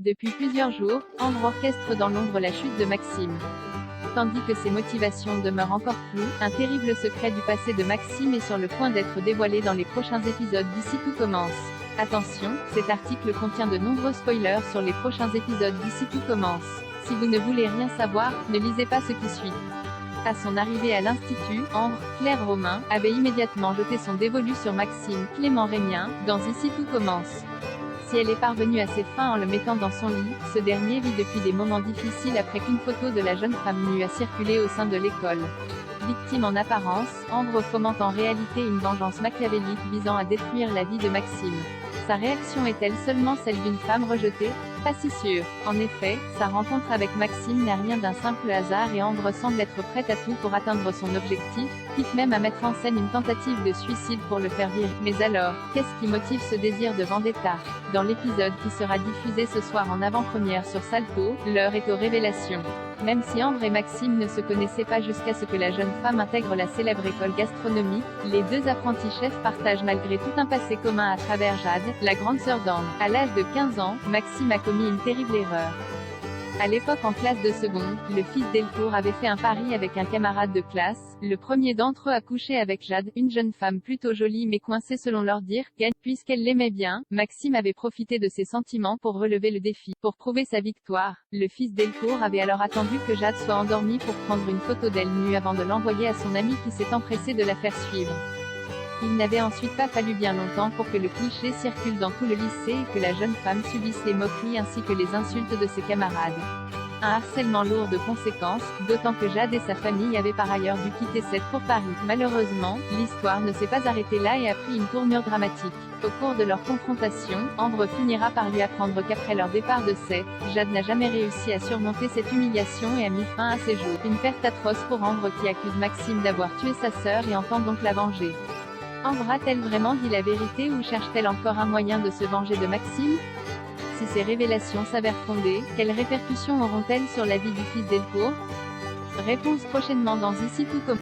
Depuis plusieurs jours, Ambre orchestre dans l'ombre la chute de Maxime. Tandis que ses motivations demeurent encore floues, un terrible secret du passé de Maxime est sur le point d'être dévoilé dans les prochains épisodes d'ici tout commence. Attention, cet article contient de nombreux spoilers sur les prochains épisodes d'ici tout commence. Si vous ne voulez rien savoir, ne lisez pas ce qui suit. À son arrivée à l'Institut, Ambre, Claire Romain, avait immédiatement jeté son dévolu sur Maxime, Clément Rémien, dans Ici tout commence. Si elle est parvenue à ses fins en le mettant dans son lit, ce dernier vit depuis des moments difficiles après qu'une photo de la jeune femme nue a circulé au sein de l'école. Victime en apparence, Ambre fomente en réalité une vengeance machiavélique visant à détruire la vie de Maxime. Sa réaction est-elle seulement celle d'une femme rejetée? Pas si sûr. En effet, sa rencontre avec Maxime n'a rien d'un simple hasard et Ambre semble être prête à tout pour atteindre son objectif, quitte même à mettre en scène une tentative de suicide pour le faire virer. Mais alors, qu'est-ce qui motive ce désir de vendetta? Dans l'épisode qui sera diffusé ce soir en avant-première sur Salto, l'heure est aux révélations. Même si Ambre et Maxime ne se connaissaient pas jusqu'à ce que la jeune femme intègre la célèbre école gastronomique, les deux apprentis chefs partagent malgré tout un passé commun à travers Jade, la grande sœur d'Ambre. À l'âge de 15 ans, Maxime a commis une terrible erreur. À l'époque en classe de seconde, le fils Delcourt avait fait un pari avec un camarade de classe. Le premier d'entre eux a couché avec Jade, une jeune femme plutôt jolie mais coincée selon leur dire, puisqu'elle l'aimait bien. Maxime avait profité de ses sentiments pour relever le défi. Pour prouver sa victoire, le fils Delcourt avait alors attendu que Jade soit endormie pour prendre une photo d'elle nue avant de l'envoyer à son ami qui s'est empressé de la faire suivre. Il n'avait ensuite pas fallu bien longtemps pour que le cliché circule dans tout le lycée et que la jeune femme subisse les moqueries ainsi que les insultes de ses camarades. Un harcèlement lourd de conséquences, d'autant que Jade et sa famille avaient par ailleurs dû quitter Sète pour Paris. Malheureusement, l'histoire ne s'est pas arrêtée là et a pris une tournure dramatique. Au cours de leur confrontation, Ambre finira par lui apprendre qu'après leur départ de Sète, Jade n'a jamais réussi à surmonter cette humiliation et a mis fin à ses jours. Une perte atroce pour Ambre qui accuse Maxime d'avoir tué sa sœur et entend donc la venger. Ambre a-t-elle vraiment dit la vérité ou cherche-t-elle encore un moyen de se venger de Maxime? Si ces révélations s'avèrent fondées, quelles répercussions auront-elles sur la vie du fils Delcourt? Réponse prochainement dans Ici tout commence.